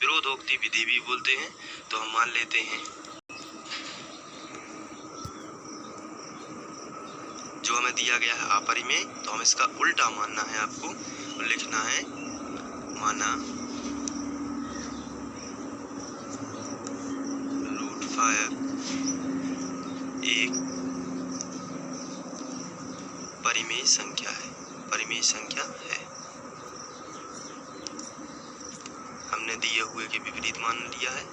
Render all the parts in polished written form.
विरोधोक्ति विधि भी बोलते हैं। तो हम मान लेते हैं जो हमें दिया गया है अपरिमेय, तो हम इसका उल्टा मानना है आपको, और लिखना है माना √5 एक परिमेय संख्या है, परिमेय संख्या है। हमने दिए हुए के विपरीत मान लिया है।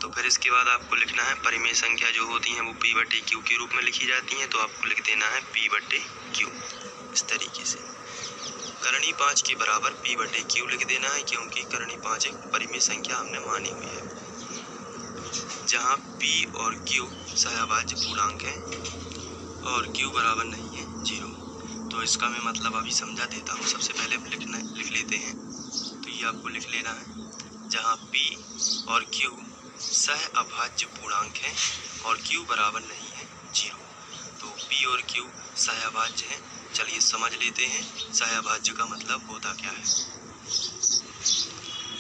तो फिर इसके बाद आपको लिखना है परिमेय संख्या जो होती हैं वो P/Q के रूप में लिखी जाती हैं। तो आपको लिख देना है P/Q इस तरीके से। करणी 5 के बराबर P/Q लिख देना है, क्योंकि करणी 5 एक परिमेय संख्या हमने मानी हुई है, जहाँ P और Q सहअभाज्य पूर्णांक है और Q बराबर नहीं है 0। तो इसका मैं मतलब अभी समझा देता हूँ। सबसे पहले लिख लेते हैं। तो ये आपको लिख लेना है, जहाँ P और Q सहअभाज्य पूर्णांक है और Q बराबर नहीं है 0। तो P और Q सहअभाज्य हैं। चलिए समझ लेते हैं सहअभाज्य का मतलब होता क्या है।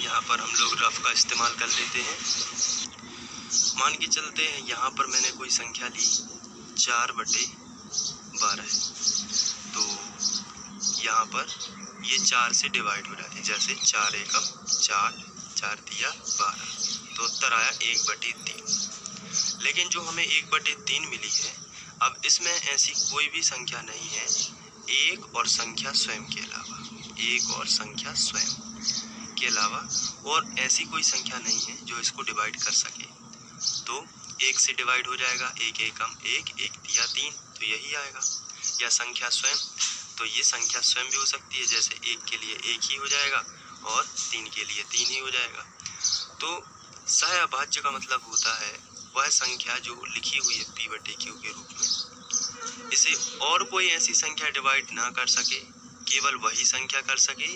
यहाँ पर हम लोग रफ का इस्तेमाल कर लेते हैं। मान के चलते हैं यहाँ पर मैंने कोई संख्या ली 4/12, तो यहाँ पर ये 4 से डिवाइड हो जाती है। जैसे 4 एकम 4, 4 दिया 12, तो उत्तर आया 1/3। लेकिन जो हमें 1/3 मिली है, अब इसमें ऐसी कोई भी संख्या नहीं है एक और संख्या स्वयं के अलावा, एक और संख्या स्वयं के अलावा और ऐसी कोई संख्या नहीं है जो इसको डिवाइड कर सके। तो 1 से डिवाइड हो जाएगा, 1 एकम 1, 1 दिया 3, तो यही आएगा। या संख्या स्वयं, तो ये संख्या स्वयं भी हो सकती है, जैसे 1 के लिए 1 ही हो जाएगा और 3 के लिए 3 ही हो जाएगा। तो सहअभाज्य का मतलब होता है वह संख्या जो लिखी हुई है P/Q के रूप में, इसे और कोई ऐसी संख्या डिवाइड ना कर सके, केवल वही संख्या कर सके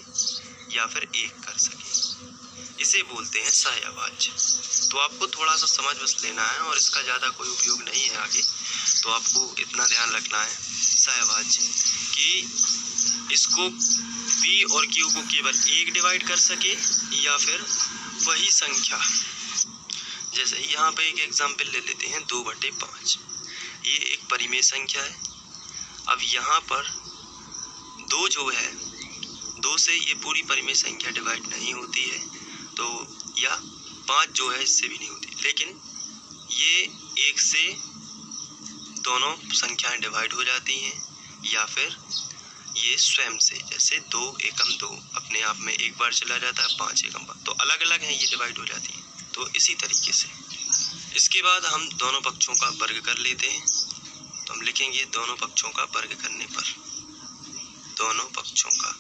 या फिर एक कर सके, इसे बोलते हैं सहअभाज्य। तो आपको थोड़ा सा समझ बस लेना है और इसका ज़्यादा कोई उपयोग नहीं है आगे। तो आपको इतना ध्यान रखना है सहअभाज्य कि इसको P और Q को केवल एक डिवाइड कर सके या फिर वही संख्या। जैसे यहाँ पे एक एग्जाम्पल ले लेते हैं 2/5, ये एक परिमेय संख्या है। अब यहाँ पर 2 जो है, 2 से ये पूरी परिमेय संख्या डिवाइड नहीं होती है, तो या 5 जो है इससे भी नहीं होती, लेकिन ये 1 से दोनों संख्याएं डिवाइड हो जाती हैं, या फिर ये स्वयं से, जैसे 2 एकम 2 अपने आप में एक बार चला जाता है, 5 एकम 5, तो अलग अलग हैं, ये डिवाइड हो जाती है। तो इसी तरीके से इसके बाद हम दोनों पक्षों का वर्ग कर लेते हैं। तो हम लिखेंगे दोनों पक्षों का वर्ग करने पर, दोनों पक्षों का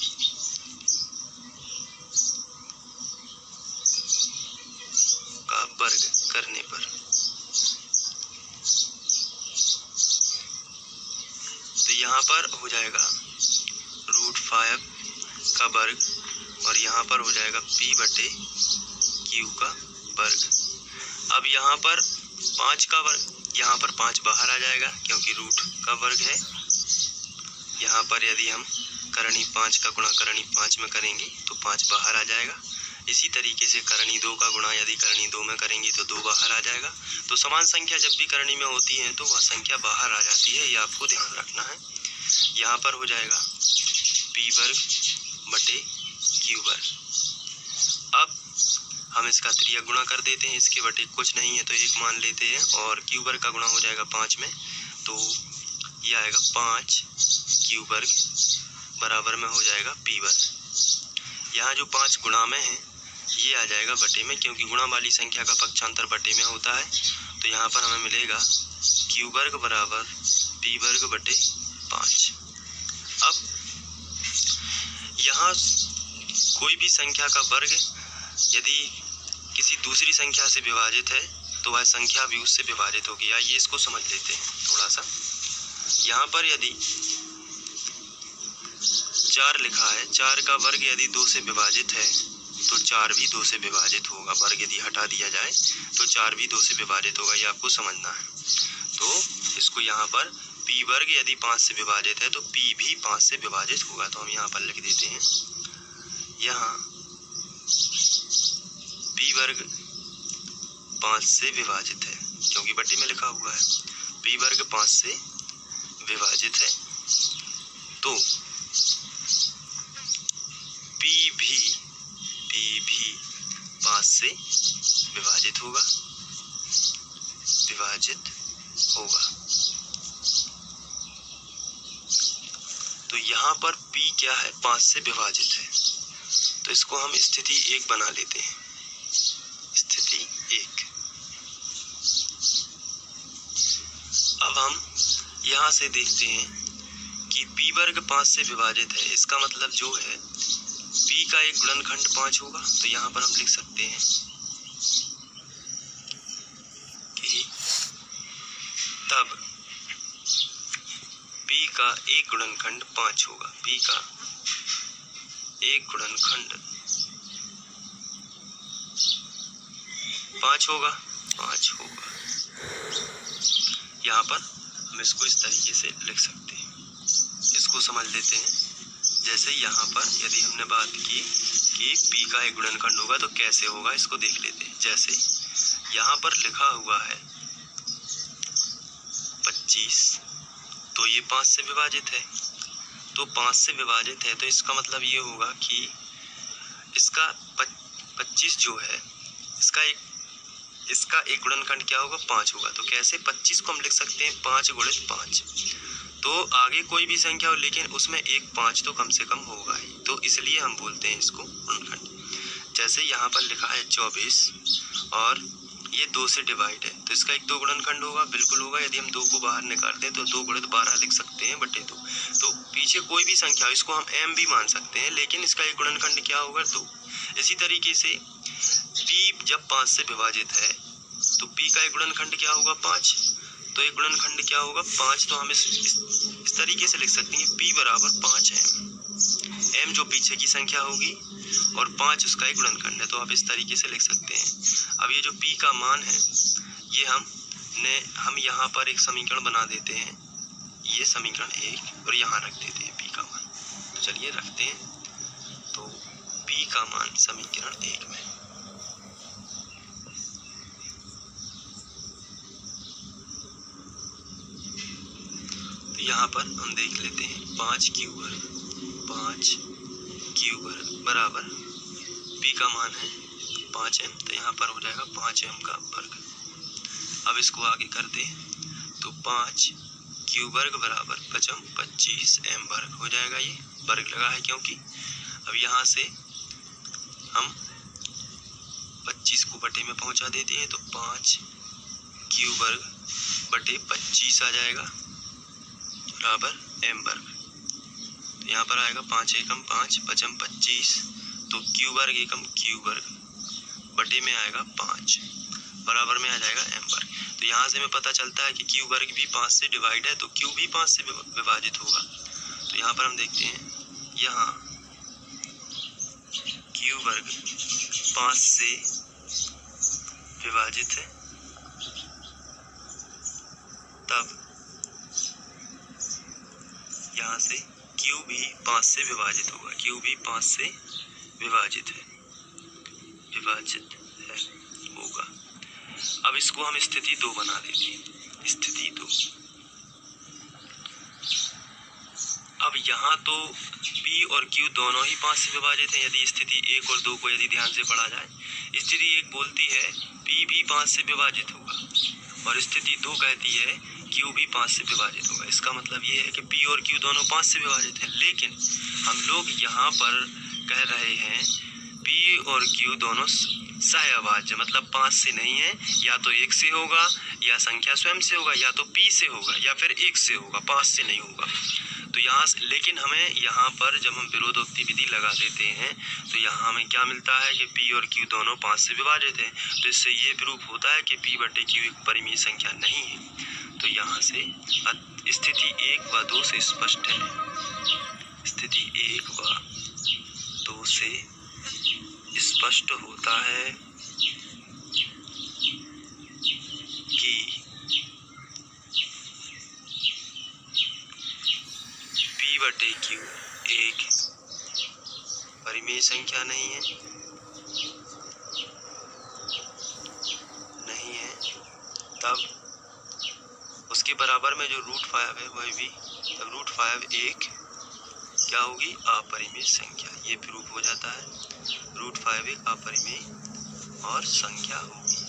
वर्ग करने पर, तो यहाँ पर हो जाएगा √5 का वर्ग और यहाँ पर हो जाएगा P/Q का वर्ग। अब यहाँ पर 5 का वर्ग, यहाँ पर 5 बाहर आ जाएगा क्योंकि रूट का वर्ग है। यहाँ पर यदि हम करणी 5 का गुणा करणी 5 में करेंगे तो 5 बाहर आ जाएगा। इसी तरीके से करणी 2 का गुणा यदि करणी 2 में करेंगे तो 2 बाहर आ जाएगा। तो समान संख्या जब भी करणी में होती है तो वह संख्या बाहर आ जाती है, ये आपको ध्यान रखना है। यहाँ पर हो जाएगा P/Q वर्ग। अब हम इसका त्रियक गुणा कर देते हैं, इसके बटे कुछ नहीं है तो 1 मान लेते हैं, और Q वर्ग का गुणा हो जाएगा 5 में, तो ये आएगा 5Q वर्ग बराबर में हो जाएगा P वर्ग। यहाँ जो 5 गुणा में है ये आ जाएगा बटे में, क्योंकि गुणा वाली संख्या का पक्षांतर बटे में होता है। तो यहाँ पर हमें मिलेगा Q वर्ग बराबर P वर्ग बटे 5। अब यहाँ कोई भी संख्या का वर्ग यदि किसी दूसरी संख्या से विभाजित है तो वह संख्या भी उससे विभाजित होगी। आइए इसको समझ लेते हैं थोड़ा सा। यहाँ पर यदि 4 लिखा है, 4 का वर्ग यदि 2 से विभाजित है तो 4 भी 2 से विभाजित होगा। वर्ग यदि हटा दिया जाए तो 4 भी 2 से विभाजित होगा, ये आपको समझना है। तो इसको यहाँ पर P वर्ग यदि 5 से विभाजित है तो P भी 5 से विभाजित होगा। तो हम यहाँ पर लिख देते हैं यहाँ p वर्ग 5 से विभाजित है, क्योंकि बटे में लिखा हुआ है p वर्ग 5 से विभाजित है, तो p भी 5 से विभाजित होगा। तो यहाँ पर p क्या है, 5 से विभाजित है, तो इसको हम स्थिति 1 बना लेते हैं। स्थिति 1। अब हम यहाँ से देखते हैं कि p वर्ग 5 से विभाजित है, इसका मतलब जो है p का एक गुणनखंड 5 होगा। तो यहाँ पर हम लिख सकते हैं कि तब p का एक गुणनखंड 5 होगा। p का एक गुणनखंड 5 होगा। यहाँ पर हम इसको इस तरीके से लिख सकते हैं। इसको समझ लेते हैं। जैसे यहाँ पर यदि हमने बात की कि p का एक गुणनखंड होगा तो कैसे होगा, इसको देख लेते हैं। जैसे यहाँ पर लिखा हुआ है 25, तो ये 5 से विभाजित है, तो 5 से विभाजित है तो इसका मतलब ये होगा कि इसका 25 जो है इसका एक गुणनखंड क्या होगा, 5 होगा। तो कैसे, 25 को हम लिख सकते हैं 5 गुणित 5। तो आगे कोई भी संख्या हो लेकिन उसमें एक 5 तो कम से कम होगा ही, तो इसलिए हम बोलते हैं इसको गुणनखंड। जैसे यहाँ पर लिखा है 24 और ये 2 से डिवाइड है, तो इसका एक 2 गुणनखंड होगा, बिल्कुल होगा। यदि हम 2 को बाहर निकाल दें तो 2 गुणित 12 लिख सकते हैं बटे 2। तो पीछे कोई भी संख्या हो, इसको हम m भी मान सकते हैं, लेकिन इसका एक गुणनखंड क्या होगा, 2। इसी तरीके से p जब 5 से विभाजित है तो p का एक गुणनखंड क्या होगा, 5। तो एक गुणनखंड क्या होगा, 5। तो हम इस तरीके से लिख सकते हैं p बराबर 5m, m जो पीछे की संख्या होगी और 5 उसका एक गुणनखंड है। तो आप इस तरीके से लिख सकते हैं। अब ये जो p का मान है ये हम यहाँ पर एक समीकरण बना देते हैं, ये समीकरण 1, और यहाँ रख देते हैं p का मान। तो चलिए रखते हैं। तो p का मान समीकरण 1 में यहाँ पर हम देख लेते हैं 5 क्यूब वर्ग बराबर p का मान है 5m, तो यहाँ पर हो जाएगा 5m का वर्ग। अब इसको आगे करते हैं तो 5 क्यूब वर्ग बराबर 25m वर्ग हो जाएगा। ये वर्ग लगा है क्योंकि। अब यहाँ से हम 25 को बटे में पहुँचा देते हैं, तो 5 क्यूब वर्ग बटे 25 आ जाएगा बराबर m वर्ग। तो यहाँ पर आएगा 5 एकम 5, 5m 25, तो क्यू वर्ग एकम क्यू वर्ग बटे में आएगा 5, बराबर में आ जाएगा m वर्ग। तो यहाँ से हमें पता चलता है कि क्यू वर्ग भी 5 से डिवाइड है, तो क्यू भी 5 से विभाजित होगा। तो यहाँ पर हम देखते हैं, यहाँ क्यू वर्ग 5 से विभाजित है, तब यहाँ से क्यू भी 5 से विभाजित होगा। क्यू भी 5 से विभाजित है होगा। अब इसको हम स्थिति 2 बना देते हैं। स्थिति 2। अब यहाँ तो p और q दोनों ही 5 से विभाजित हैं। यदि स्थिति 1 और 2 को यदि ध्यान से पढ़ा जाए, स्थिति 1 बोलती है p भी 5 से विभाजित होगा, और स्थिति 2 कहती है q भी 5 से विभाजित होगा। इसका मतलब ये है कि p और q दोनों 5 से विभाजित हैं, लेकिन हम लोग यहाँ पर कह रहे हैं p और q दोनों सहअभाज्य, मतलब 5 से नहीं है, या तो 1 से होगा, या संख्या स्वयं से होगा, या तो p से होगा, या फिर 1 से होगा, 5 से नहीं होगा। तो यहाँ लेकिन हमें यहाँ पर जब हम विरोधोक्ति विधि लगा देते हैं तो यहाँ हमें क्या मिलता है कि p और q दोनों 5 से विभाजित हैं। तो इससे ये प्रूफ होता है कि p बटे q एक परिमेय संख्या नहीं है। तो यहाँ से स्थिति 1 व 2 से स्पष्ट है, स्थिति 1 व 2 से स्पष्ट होता है कि p बटे q एक परिमेय अपरिमेय संख्या नहीं है, तब उसके बराबर में जो √5 है वह भी, तब √5 एक क्या होगी, अपरिमेय संख्या। ये प्रूफ हो जाता है, √5 एक अपरिमेय और संख्या होगी।